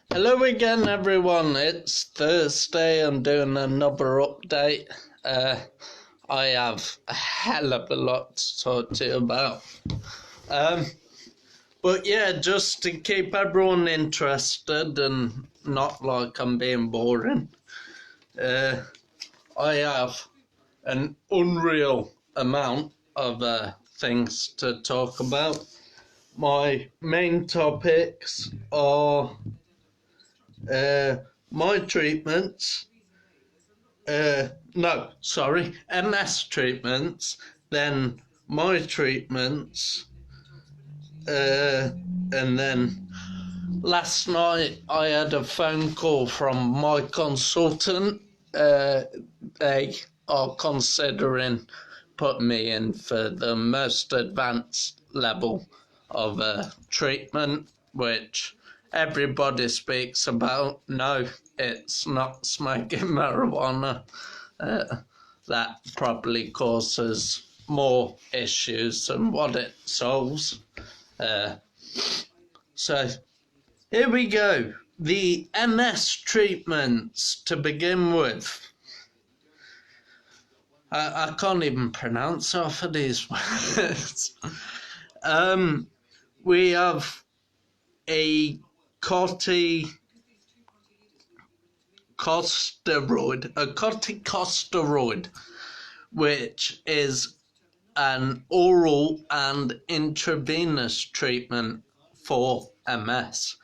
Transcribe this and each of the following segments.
Hello again, everyone. It's Thursday. I'm doing another update. I have a hell of a lot to talk to you about. But yeah, just to keep everyone interested and not like I'm being boring, I have an unreal amount of things to talk about. My main topics are my treatments. MS treatments, then my treatments, and then last night I had a phone call from my consultant. They are considering putting me in for the most advanced level of treatment, which everybody speaks about. No, it's not smoking marijuana. That probably causes more issues than what it solves. So here we go. The MS treatments to begin with. I can't even pronounce half of these words. We have a corticosteroid, which is an oral and intravenous treatment for MS.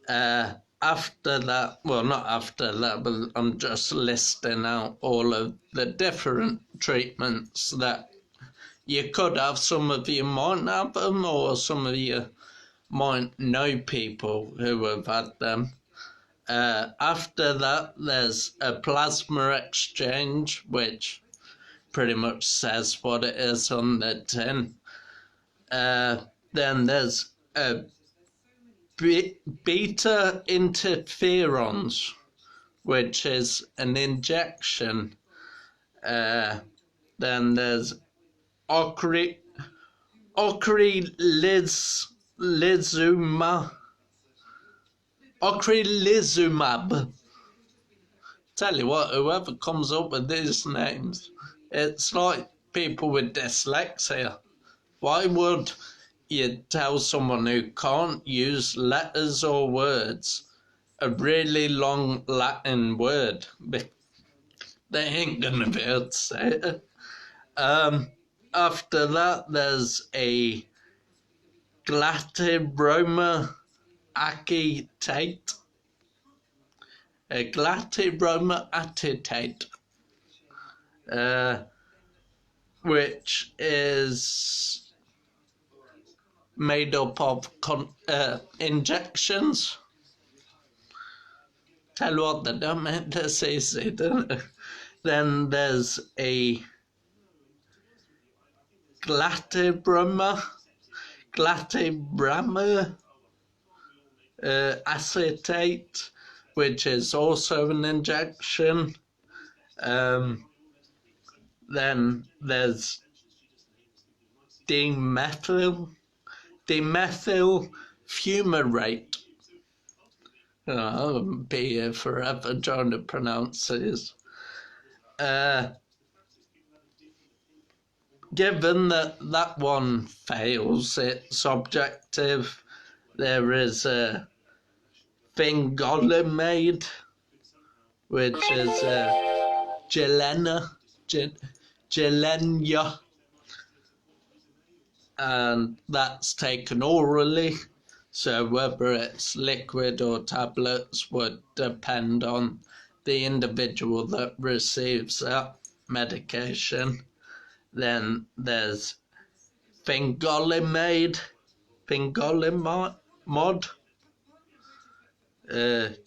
After that, well, not after that, but I'm just listing out all of the different treatments that you could have. Some of you might have them, or some of you might know people who have had them. After that, there's a plasma exchange, which pretty much says what it is on the tin. Then there's a beta interferons, which is an injection. Then there's ocrelizumab. Tell you what, whoever comes up with these names, it's like people with dyslexia. Why would you tell someone who can't use letters or words a really long Latin word? They ain't gonna be able to say it. After that, there's a Glatiroma acetate. Which is made up of injections. Tell you what, they don't make this easy, do they? Then there's a Glatiroma acetate, which is also an injection. Then there's dimethyl fumarate. I'll be here forever trying to pronounce this. Given that one fails, it's objective. There is a fingolimide, which is Gilenya, and that's taken orally, so whether it's liquid or tablets would depend on the individual that receives that medication. Then there's fingolimod,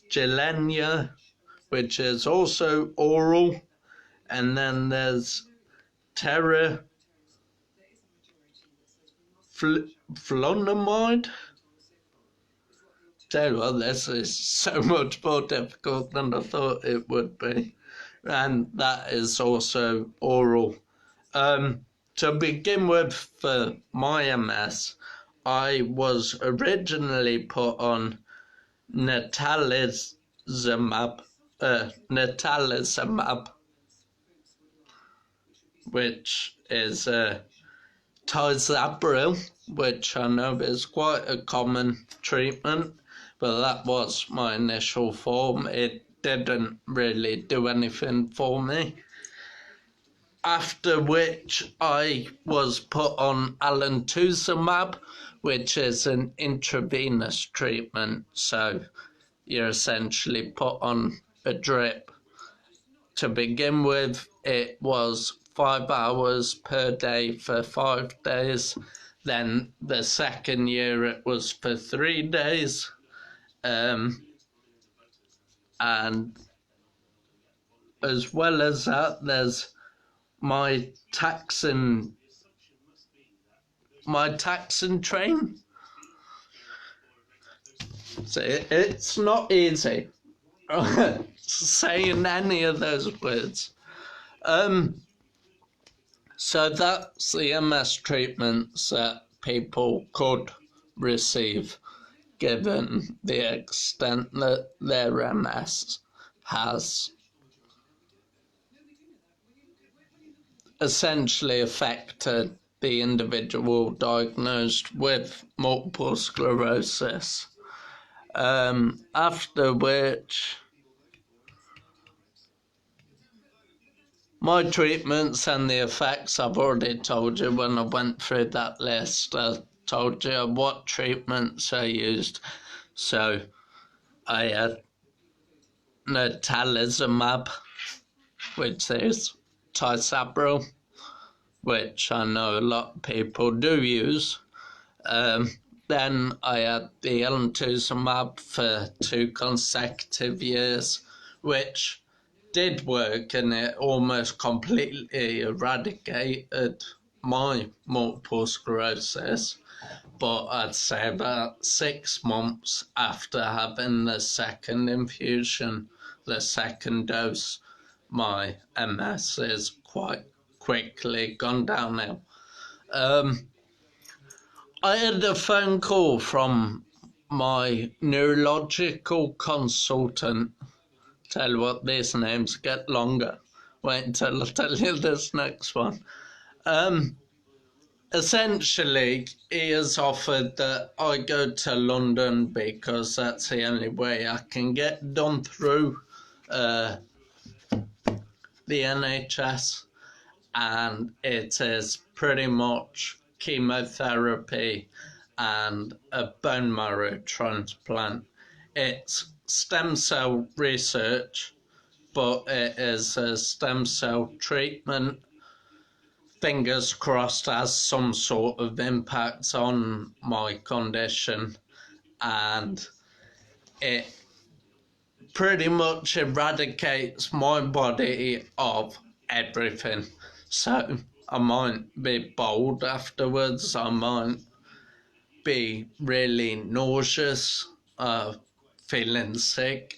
Gilenya, which is also oral, and then there's teriflunomide. Tell you what, this is so much more difficult than I thought it would be, and that is also oral. To begin with, for my MS, I was originally put on natalizumab, which is Tizabro, which I know is quite a common treatment, but that was my initial form. It didn't really do anything for me. After which I was put on alemtuzumab, which is an intravenous treatment, so you're essentially put on a drip. To begin with, it was 5 hours per day for 5 days. Then the second year it was for 3 days. And as well as that, there's my taxon train. So it's not easy saying any of those words. So that's the MS treatments that people could receive given the extent that their MS has essentially affected the individual diagnosed with multiple sclerosis. After which, my treatments and the effects, I've already told you when I went through that list. I told you what treatments I used. So I had natalizumab, which is Tizabro, which I know a lot of people do use. Then I had the alemtuzumab for 2 consecutive years, which did work, and it almost completely eradicated my multiple sclerosis. But I'd say about 6 months after having the second infusion, the second dose, my MS is quite quickly gone downhill. I had a phone call from my neurological consultant. Tell you what, these names get longer. Wait until I tell you this next one. Essentially, he has offered that I go to London because that's the only way I can get done through the NHS, and it is pretty much chemotherapy and a bone marrow transplant. It's stem cell research, but it is a stem cell treatment. Fingers crossed has some sort of impact on my condition, and it pretty much eradicates my body of everything. So I might be bold afterwards, I might be really nauseous, feeling sick,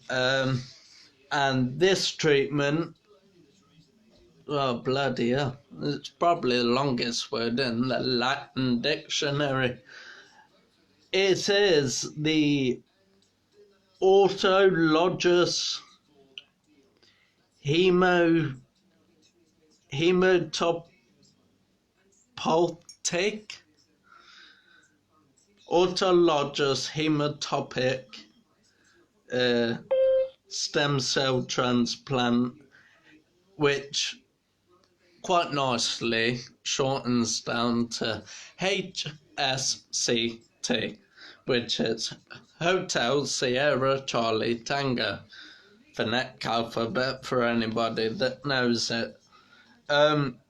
and this treatment, oh bloody hell, it's probably the longest word in the Latin dictionary. It is the autologous hemotopoietic autologous hemotopic stem cell transplant, which quite nicely shortens down to HSCT, which is Hotel Sierra Charlie Tango, phonetic alphabet for anybody that knows it.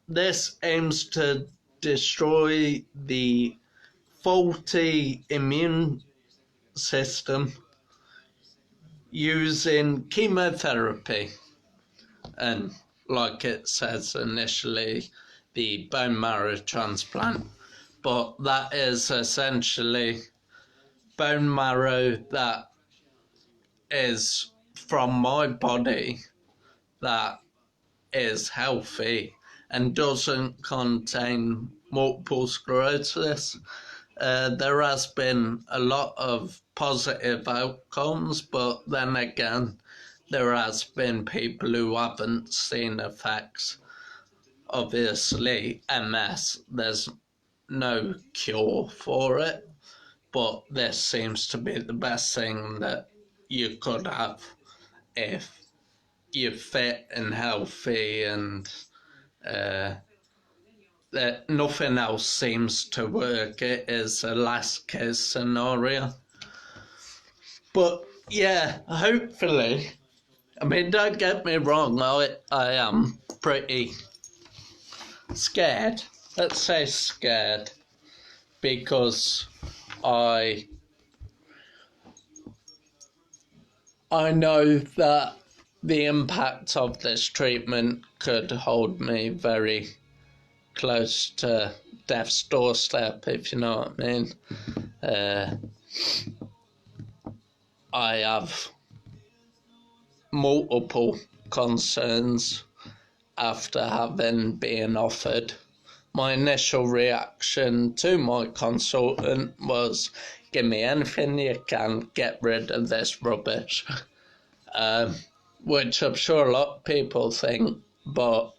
This aims to destroy the faulty immune system using chemotherapy, and like it says initially, the bone marrow transplant, but that is essentially bone marrow that is from my body that is healthy and doesn't contain multiple sclerosis. there has been a lot of positive outcomes, but then again, there has been people who haven't seen effects. Obviously, MS, there's no cure for it, but this seems to be the best thing that you could have if you're fit and healthy, and that nothing else seems to work. It is a last case scenario. But yeah, hopefully, I mean, don't get me wrong, I am pretty scared. Let's say scared, because I know that the impact of this treatment could hold me very close to death's doorstep, if you know what I mean. I have multiple concerns after having been offered. My initial reaction to my consultant was, give me anything you can, get rid of this rubbish. Which I'm sure a lot of people think, but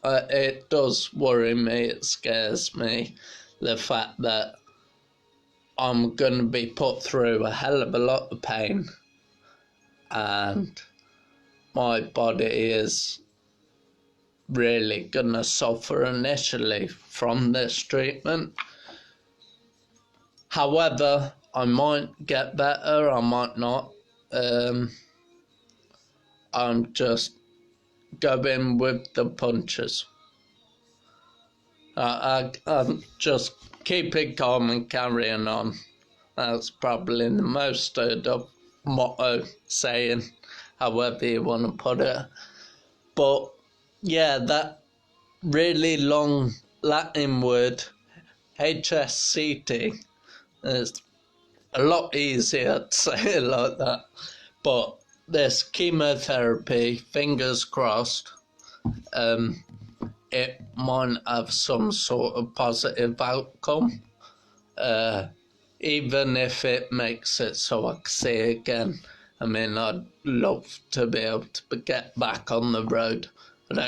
it does worry me, it scares me, the fact that I'm going to be put through a hell of a lot of pain, and my body is really going to suffer initially from this treatment. However, I might get better, I might not. I'm just going with the punches. I'm just keeping calm and carrying on. That's probably the most motto saying, however you want to put it. But yeah, that really long Latin word, HSCT, is a lot easier to say it like that. But this chemotherapy, fingers crossed, it might have some sort of positive outcome, even if it makes it so I can see again. I mean, I'd love to be able to get back on the road, but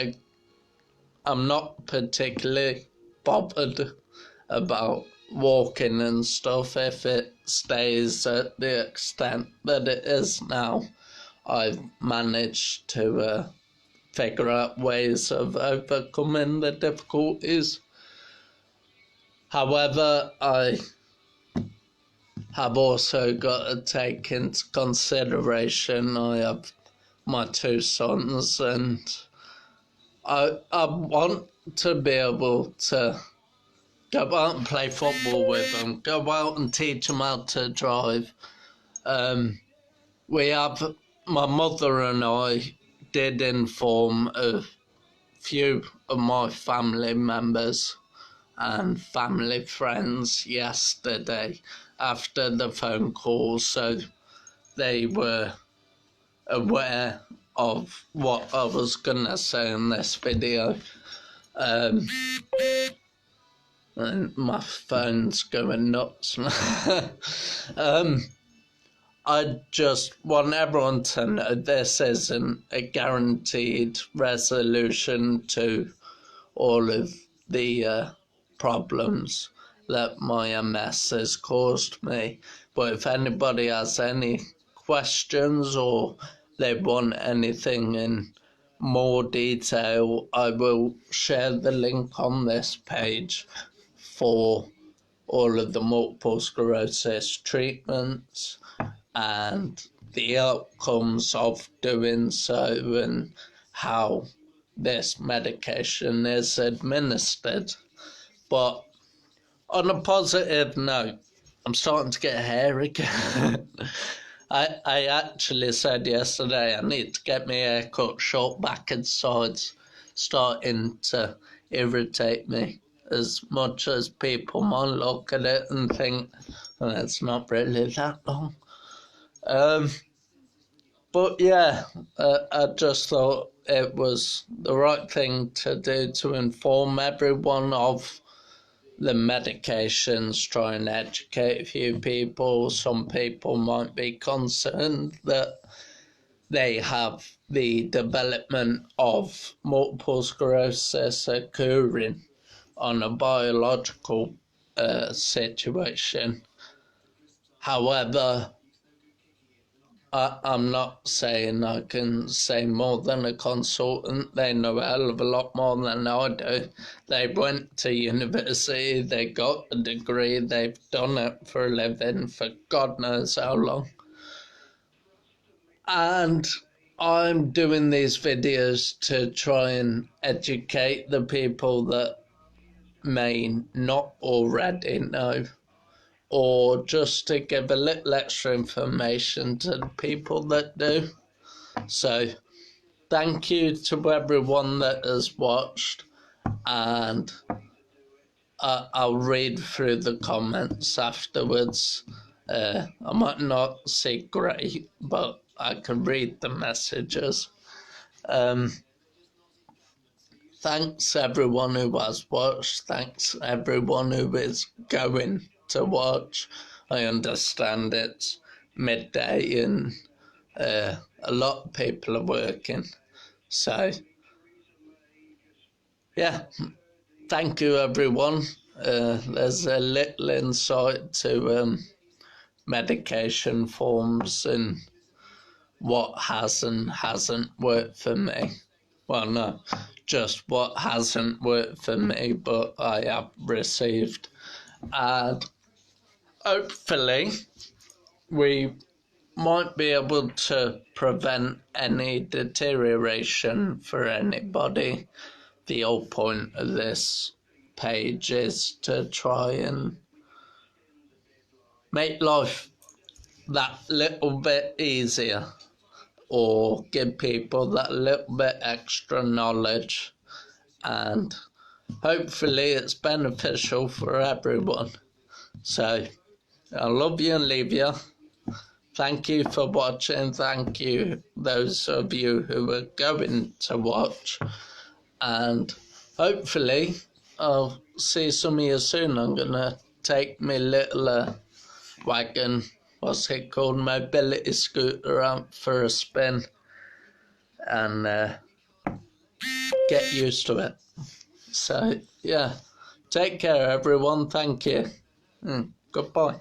I'm not particularly bothered about walking and stuff if it stays at the extent that it is now. I've managed to figure out ways of overcoming the difficulties. However, I have also got to take into consideration I have my two sons, and I want to be able to go out and play football with them, go out and teach them how to drive. My mother and I did inform a few of my family members and family friends yesterday after the phone call, so they were aware of what I was gonna say in this video. And my phone's going nuts. I just want everyone to know this isn't a guaranteed resolution to all of the problems that my MS has caused me. But if anybody has any questions or they want anything in more detail, I will share the link on this page for all of the multiple sclerosis treatments and the outcomes of doing so and how this medication is administered. But on a positive note, I'm starting to get hair again. I actually said yesterday I need to get my hair cut short back and sides, starting to irritate me as much as people might look at it and think, well, it's not really that long. But yeah, I just thought it was the right thing to do to inform everyone of the medications, try and educate a few people. Some people might be concerned that they have the development of multiple sclerosis occurring on a biological situation. However, I'm not saying I can say more than a consultant. They know a hell of a lot more than I do. They went to university, they got a degree, they've done it for a living for God knows how long. And I'm doing these videos to try and educate the people that may not already know, or just to give a little extra information to the people that do. So thank you to everyone that has watched, and I'll read through the comments afterwards. I might not see great, but I can read the messages. Thanks everyone who has watched. Thanks everyone who is going to watch. I understand it's midday and a lot of people are working. So, yeah, thank you everyone. There's a little insight to medication forms and what has and hasn't worked for me. Well, no, just what hasn't worked for me, but I have received. And hopefully we might be able to prevent any deterioration for anybody. The whole point of this page is to try and make life that little bit easier, or give people that little bit extra knowledge, and hopefully it's beneficial for everyone. So I love you and leave you. Thank you for watching. Thank you those of you who are going to watch, and hopefully I'll see some of you soon. I'm gonna take my little wagon, what's it called, mobility scooter out for a spin and get used to it. So yeah, take care everyone. Thank you. Goodbye.